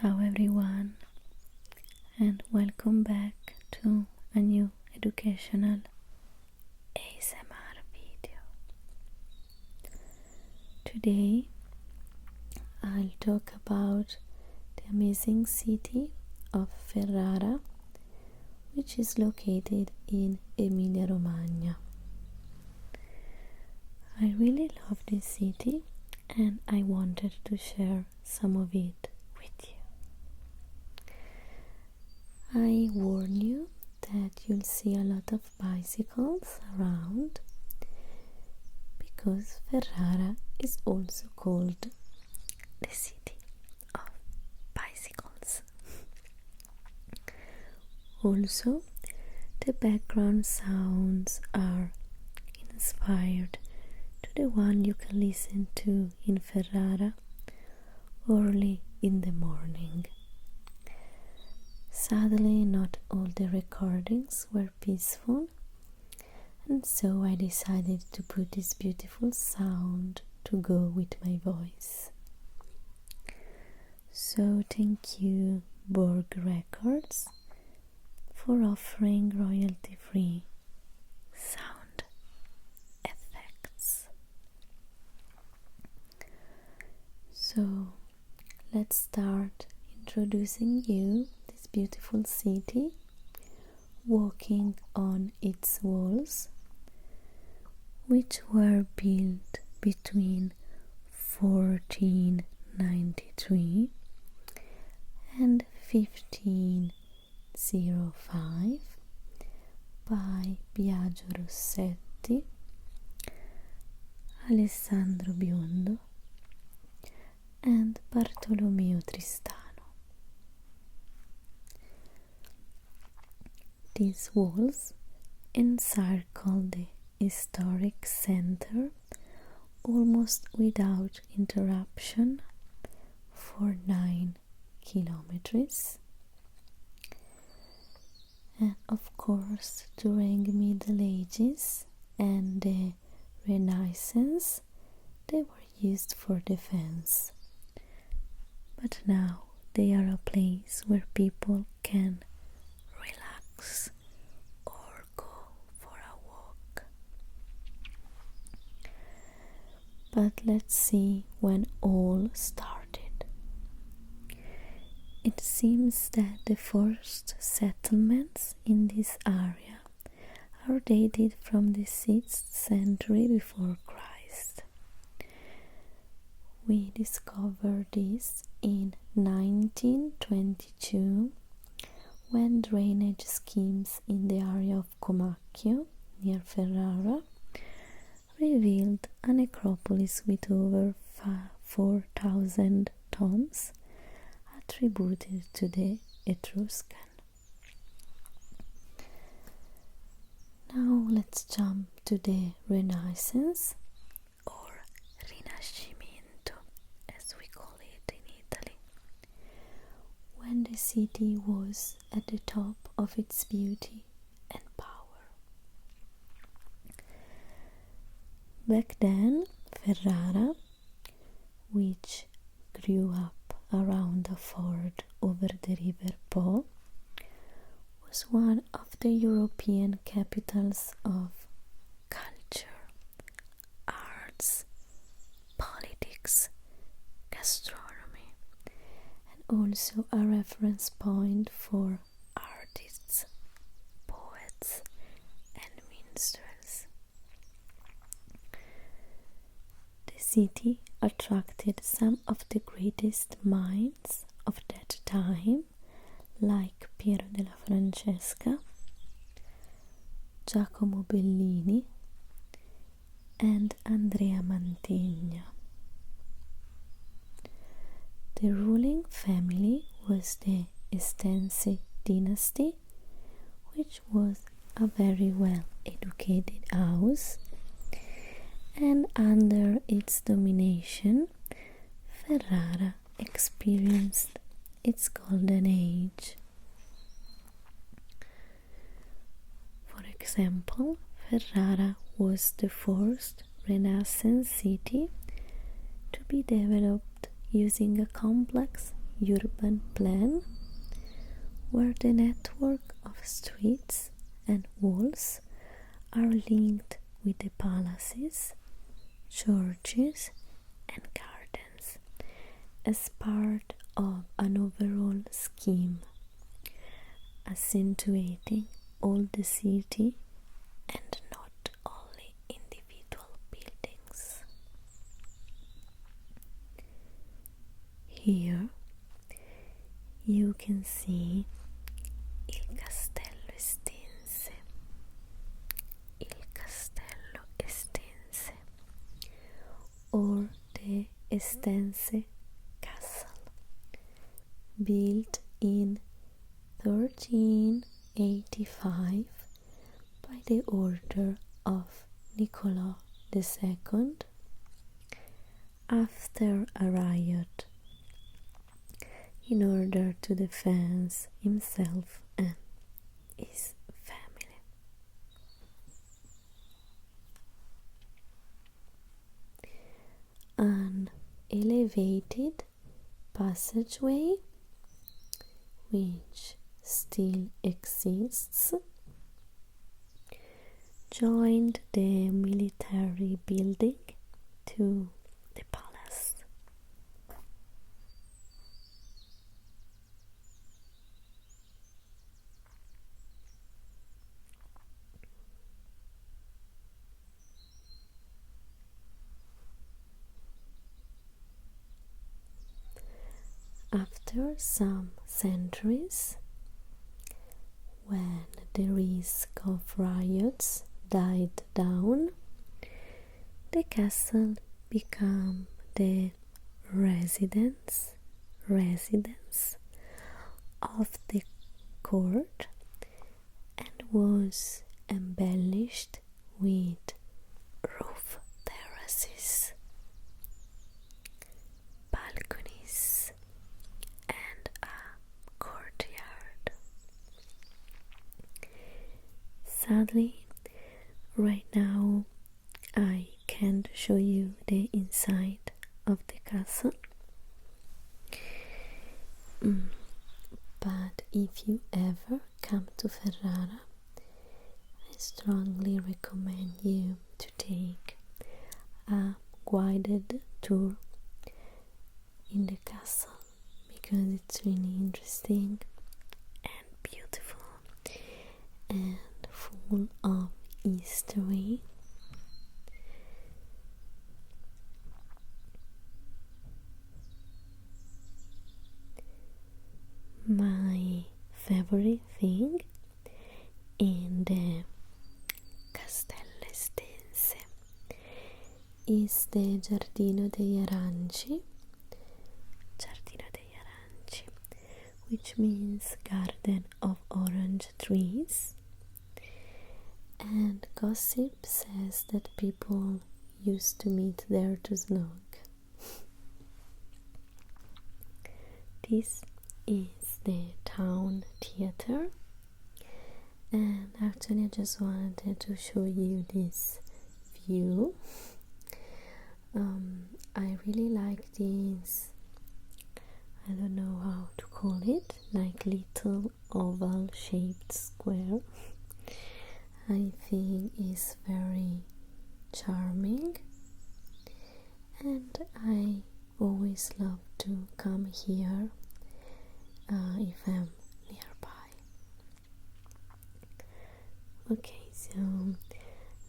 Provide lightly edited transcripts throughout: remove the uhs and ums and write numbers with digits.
Ciao everyone, and welcome back to a new educational ASMR video. Today I'll talk about the amazing city of Ferrara, which is located in Emilia-Romagna. I really love this city and I wanted to share some of it with you. I warn you that you'll see a lot of bicycles around because Ferrara is also called the city of bicycles. Also, the background sounds are inspired to the one you can listen to in Ferrara early in the morning. Sadly, not all the recordings were peaceful, and so I decided to put this beautiful sound to go with my voice. So thank you, Borg Records, for offering royalty-free sound effects. So let's start introducing you this beautiful city, walking on its walls, which were built between 1493 and 1505 by Biagio Rossetti, Alessandro Biondo and Bartolomeo Tristano. These walls encircle the historic center almost without interruption for 9 kilometers. And of course, during Middle Ages and the Renaissance, they were used for defense. But now they are a place where people can relax or go for a walk. But let's see when all started. It seems that the first settlements in this area are dated from the 6th century before Christ. We discovered this in 1922 when drainage schemes in the area of Comacchio, near Ferrara, revealed a necropolis with over 4,000 tombs attributed to the Etruscan. Now let's jump to the Renaissance, or Rinascimento as we call it in Italy, when the city was at the top of its beauty and power. Back then, Ferrara, which grew up around a ford over the river Po, was one of the European capitals of culture, arts, politics, gastronomy, and also a reference point for artists, poets, and minstrels. The city attracted some of the greatest minds of that time, like Piero della Francesca, Giacomo Bellini, and Andrea Mantegna. The ruling family was the Estensi dynasty, which was a very well-educated house, and under its domination, Ferrara experienced its golden age. For example, Ferrara was the first Renaissance city to be developed using a complex urban plan where the network of streets and walls are linked with the palaces, churches and gardens as part of an overall scheme, accentuating all the city and not only individual buildings. Here you can see il castello Estense, or the Estense Castle, built in 1385 by the order of Nicolas II after a riot in order to defend himself and his family. An elevated passageway, which still exists, joined the military building to the palace. After some centuries, when the risk of riots died down, the castle became the residence of the court and was embellished with roof terraces, balconies and a courtyard. Sadly, right now I can't show you the inside of the castle, but if you ever come to Ferrara, I strongly recommend you to take a guided tour in the castle because it's really interesting and beautiful and full of history. My favorite thing in the Castello Estense is the Giardino degli Aranci, which means garden of orange trees, and gossip says that people used to meet there to snog. This is the town theater, and actually I just wanted to show you this view. I really like this, I don't know how to call it, like little oval shaped square. I think it's very charming, and I always love to come here if I'm nearby. Okay, so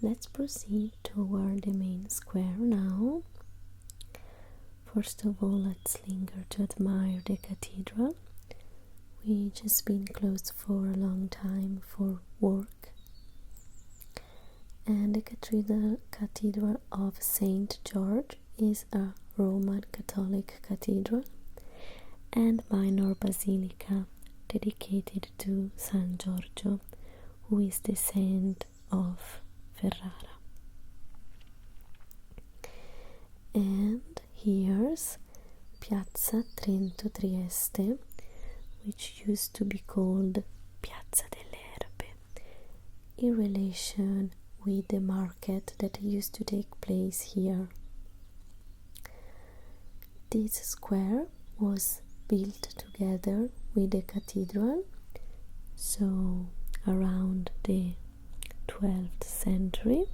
let's proceed toward the main square now. First of all, let's linger to admire the cathedral, which has been closed for a long time for work. And the Cathedral of St. George is a Roman Catholic cathedral and minor basilica dedicated to San Giorgio, who is the saint of Ferrara. And here's Piazza Trento Trieste, which used to be called Piazza delle Erbe, in relation with the market that used to take place here. This square was built together with the cathedral, so around the 12th century.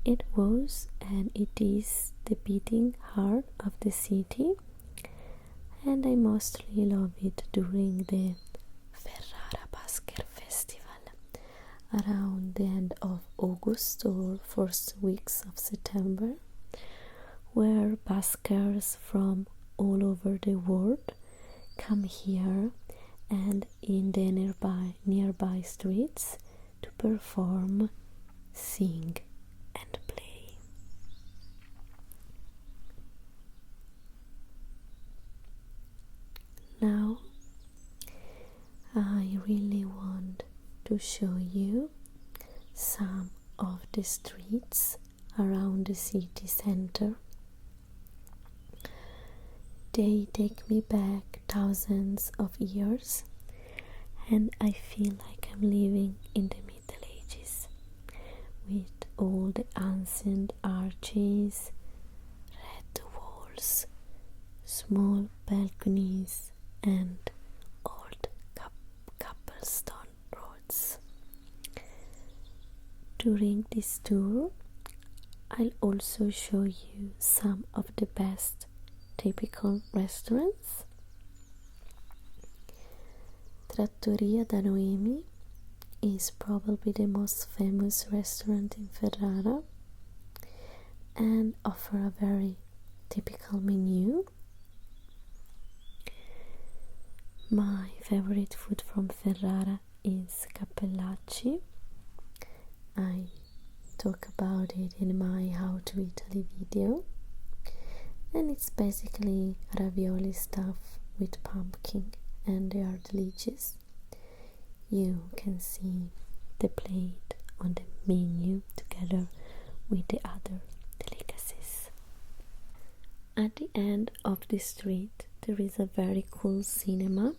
It was and it is the beating heart of the city, and I mostly love it during the Ferrara Basker Festival around the end of August or first weeks of September, where baskers from all over the world come here and in the nearby streets to perform, sing and play. Now I really want to show you some of the streets around the city center. They take me back thousands of years, and I feel like I'm living in the Middle Ages, with all the ancient arches, red walls, small balconies, and old cobblestone roads. During this tour, I'll also show you some of the best typical restaurants. Trattoria da Noemi is probably the most famous restaurant in Ferrara and offer a very typical menu. My favorite food from Ferrara is cappellacci. I talk about it in my How to Italy video, and it's basically ravioli stuffed with pumpkin, and they are delicious. You can see the plate on the menu together with the other delicacies. At the end of the street there is a very cool cinema.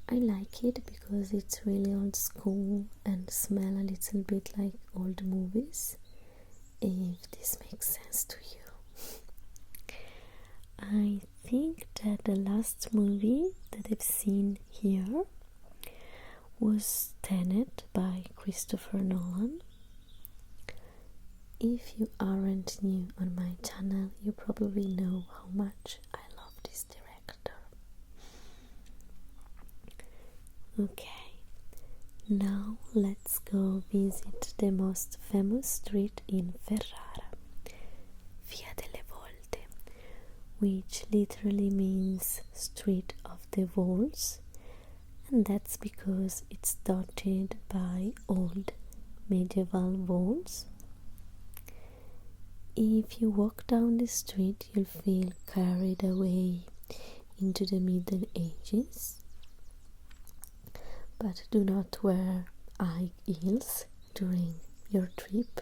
I like it because it's really old school and smell a little bit like old movies, if this makes sense to you. I think that the last movie that I've seen here was Tenet by Christopher Nolan. If you aren't new on my channel, you probably know how much I love this director. Okay, now let's go visit the most famous street in Ferrara, Via delle Volte, which literally means Street of the Walls, and that's because it's dotted by old medieval walls. If you walk down the street, you'll feel carried away into the Middle Ages. But do not wear high heels during your trip,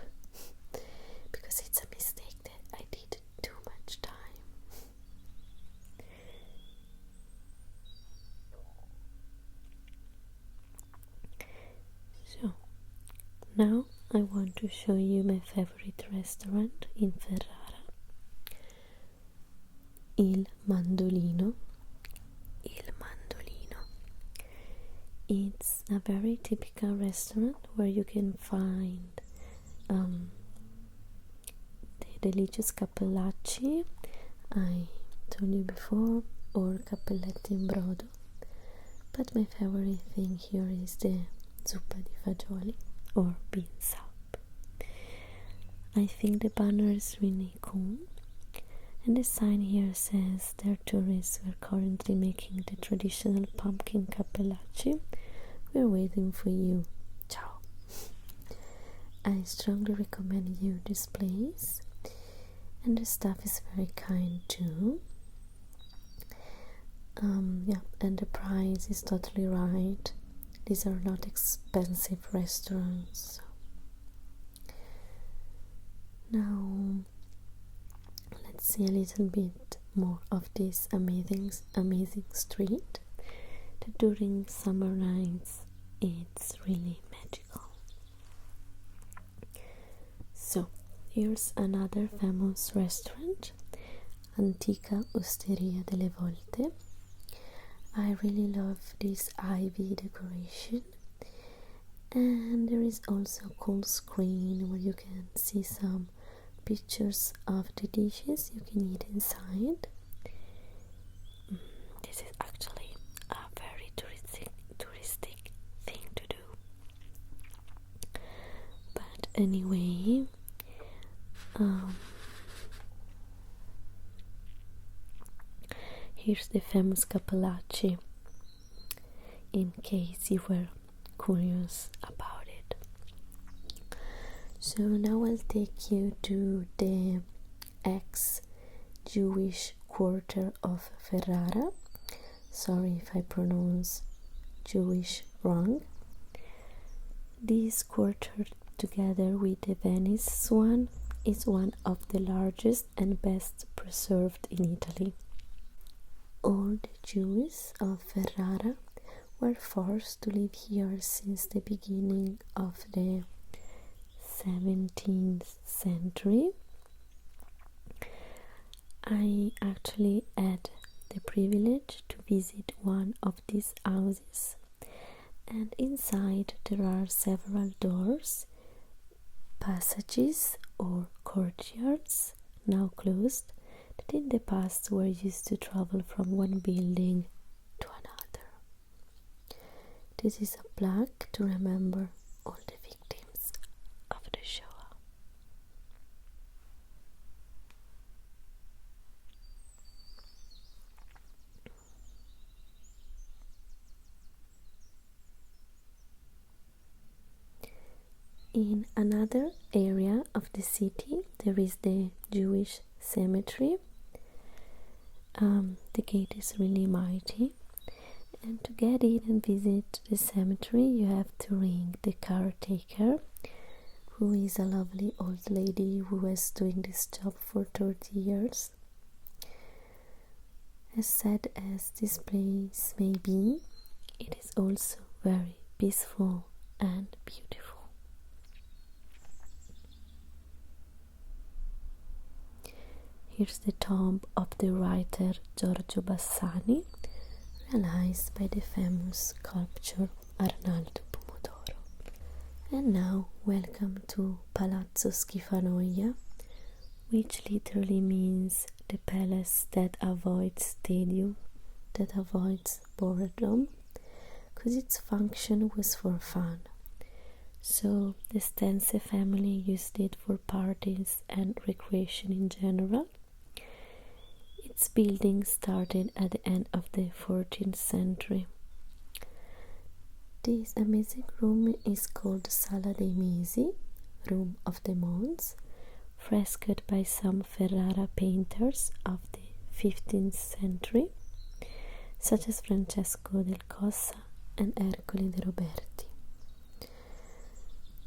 because it's a mistake that I did too much time. So, now I want to show you my favorite restaurant in Ferrara, Il Mandolino. It's a very typical restaurant where you can find the delicious cappellacci I told you before, or cappelletti in brodo, but my favorite thing here is the zuppa di fagioli or bean soup. I think the banner is really cool, and the sign here says their tourists were currently making the traditional pumpkin cappellacci. We're waiting for you. Ciao. I strongly recommend you this place, and the staff is very kind too. And the price is totally right. These are not expensive restaurants. Now let's see a little bit more of this amazing street that during summer nights it's really magical. So here's another famous restaurant. Antica Osteria delle Volte. I really love this ivy decoration, and there is also a cool screen where you can see some pictures of the dishes you can eat inside. This is actually a very touristic thing to do. But anyway, here's the famous Capellacci, in case you were curious about it. So now I'll take you to the ex-Jewish quarter of Ferrara. Sorry if I pronounce Jewish wrong. This quarter, together with the Venice one, is one of the largest and best preserved in Italy. All the Jews of Ferrara were forced to live here since the beginning of the 17th century. I actually had the privilege to visit one of these houses, and inside there are several doors, passages or courtyards, now closed, that in the past were used to travel from one building to another. This is a plaque to remember all the victims of the Shoah. In another area of the city, there is the Jewish cemetery. The gate is really mighty, and to get in and visit the cemetery you have to ring the caretaker, who is a lovely old lady who was doing this job for 30 years. As sad as this place may be, it is also very peaceful and beautiful. Here's the tomb of the writer Giorgio Bassani, realized by the famous sculptor Arnaldo Pomodoro. And now, welcome to Palazzo Schifanoya, which literally means the palace that avoids stadium, that avoids boredom, because its function was for fun. So the Stense family used it for parties and recreation in general. Its building started at the end of the 14th century. This amazing room is called Sala dei Mesi, Room of the Months, frescoed by some Ferrara painters of the 15th century, such as Francesco del Cossa and Ercole de Roberti.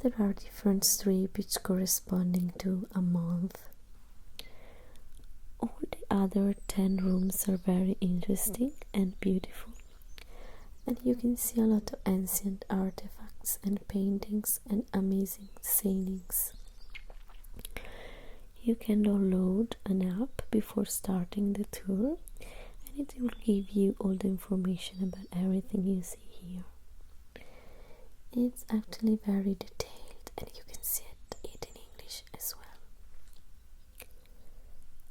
There are different strips each corresponding to a month. All the other 10 rooms are very interesting and beautiful, and you can see a lot of ancient artifacts and paintings and amazing ceilings. You can download an app before starting the tour, and it will give you all the information about everything you see here. It's actually very detailed, and you can see it in English as well.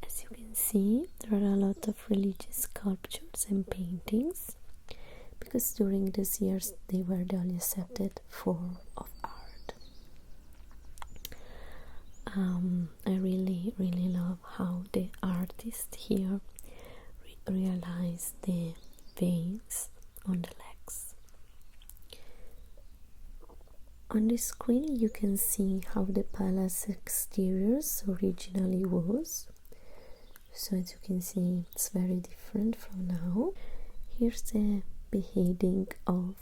As you can see, there are a lot of religious sculptures and paintings, because during these years they were the only accepted form of art. I really love how the artist here realized the veins on the legs. On the screen you can see how the palace exteriors originally was. So as you can see, it's very different from now. Here's the beheading of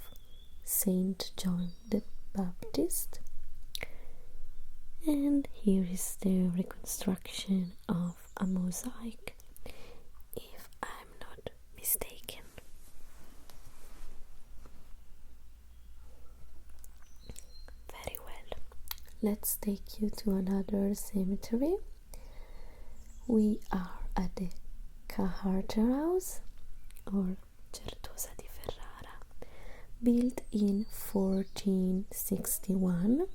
Saint John the Baptist, and here is the reconstruction of a mosaic, if I'm not mistaken. Very well, let's take you to another cemetery. We are at the Kaharther House, or Certosa di Ferrara, built in 1461,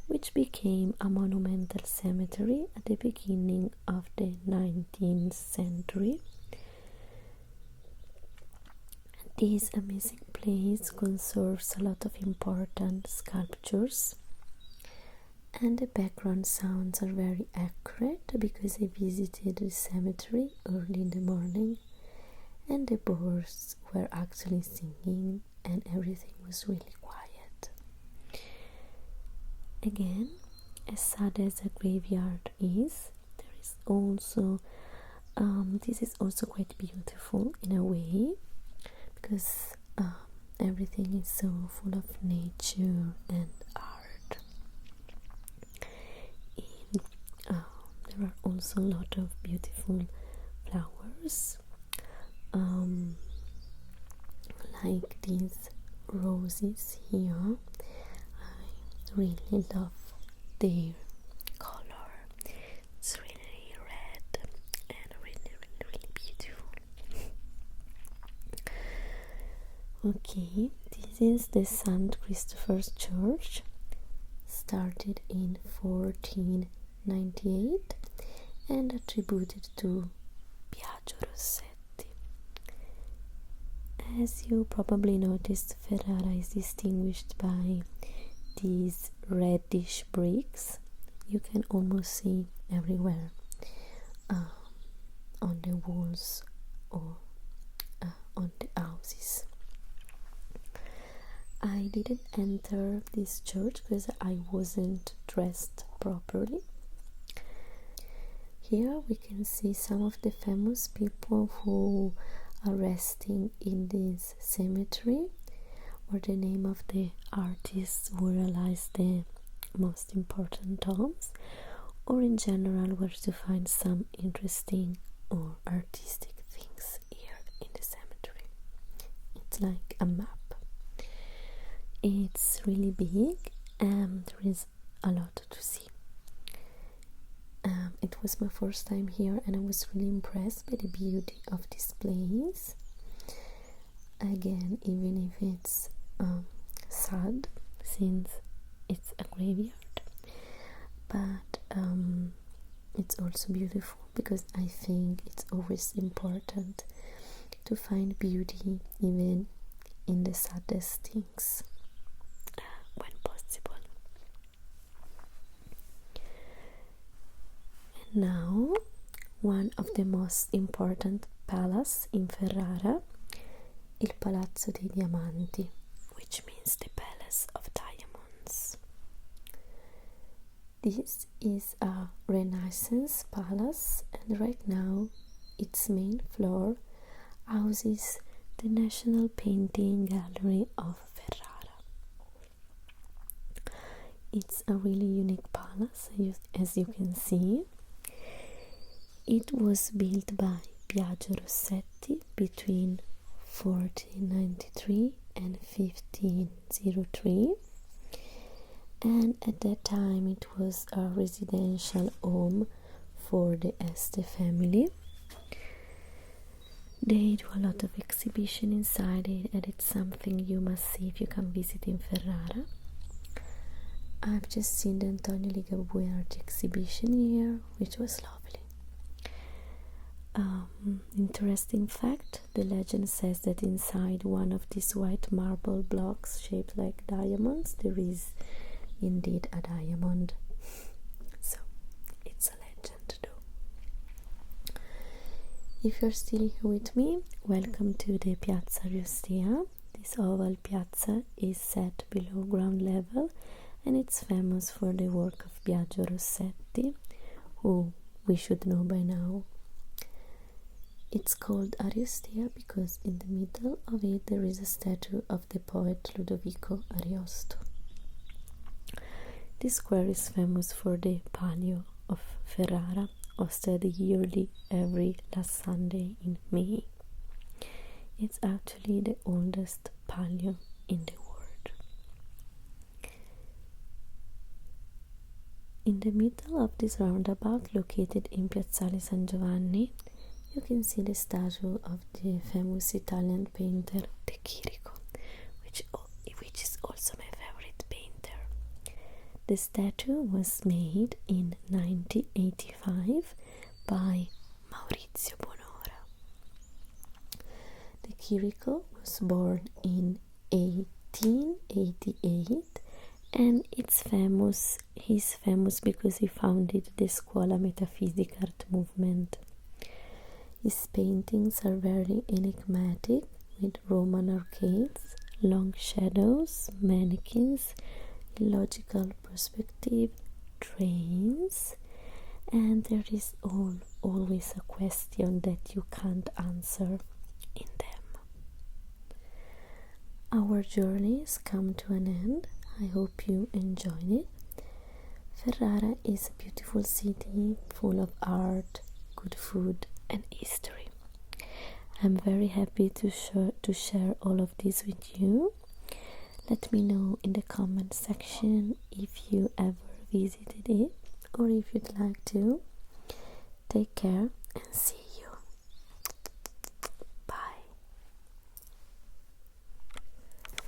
which became a monumental cemetery at the beginning of the 19th century. This amazing place conserves a lot of important sculptures, and the background sounds are very accurate because I visited the cemetery early in the morning and the birds were actually singing and everything was really quiet. Again, as sad as a graveyard is, there is also this is also quite beautiful in a way, because everything is so full of nature and art. There are also a lot of beautiful flowers, like these roses here. I really love their color. It's really red and really beautiful. Okay, this is the St. Christopher's Church, started in 1498 and attributed to Biagio Rossetti. As you probably noticed, Ferrara is distinguished by these reddish bricks you can almost see everywhere, on the walls or on the houses. I didn't enter this church because I wasn't dressed properly. Here we can see some of the famous people who are resting in this cemetery, or the name of the artists who realized the most important tombs, or in general where to find some interesting or artistic things here in the cemetery. It's like a map. It's really big and there is a lot to see. It was my first time here and I was really impressed by the beauty of this place. Again, even if it's sad since it's a graveyard, but it's also beautiful because I think it's always important to find beauty even in the saddest things when possible. And now, one of the most important palaces in Ferrara, il Palazzo dei Diamanti, which means the Palace of Diamonds. This is a Renaissance palace, and right now its main floor houses the National Painting Gallery of Ferrara. It's a really unique palace, as you can see. It was built by Biagio Rossetti between 1493 and 1503, and at that time it was a residential home for the Este family. They do a lot of exhibition inside it, and it's something you must see if you come visit in Ferrara. I've just seen the Antonio Ligabue art exhibition here, which was lovely. Interesting fact, the legend says that inside one of these white marble blocks shaped like diamonds, there is indeed a diamond. So, it's a legend though. If you're still here with me, welcome to the Piazza Riostea. This oval piazza is set below ground level and it's famous for the work of Biagio Rossetti, who we should know by now. It's called Ariostea because in the middle of it there is a statue of the poet Ludovico Ariosto. This square is famous for the Palio of Ferrara, hosted yearly every last Sunday in May. It's actually the oldest palio in the world. In the middle of this roundabout located in Piazzale San Giovanni, you can see the statue of the famous Italian painter De Chirico, which is also my favorite painter. The statue was made in 1985 by Maurizio Bonora. De Chirico was born in 1888, and he's famous because he founded the Scuola Metafisica art movement. His paintings are very enigmatic, with Roman arcades, long shadows, mannequins, illogical perspective, trains, and there is always a question that you can't answer in them. Our journeys come to an end. I hope you enjoyed it. Ferrara is a beautiful city full of art, good food, and history. I'm very happy to share all of this with you. Let me know in the comment section if you ever visited it or if you'd like to. Take care and see you.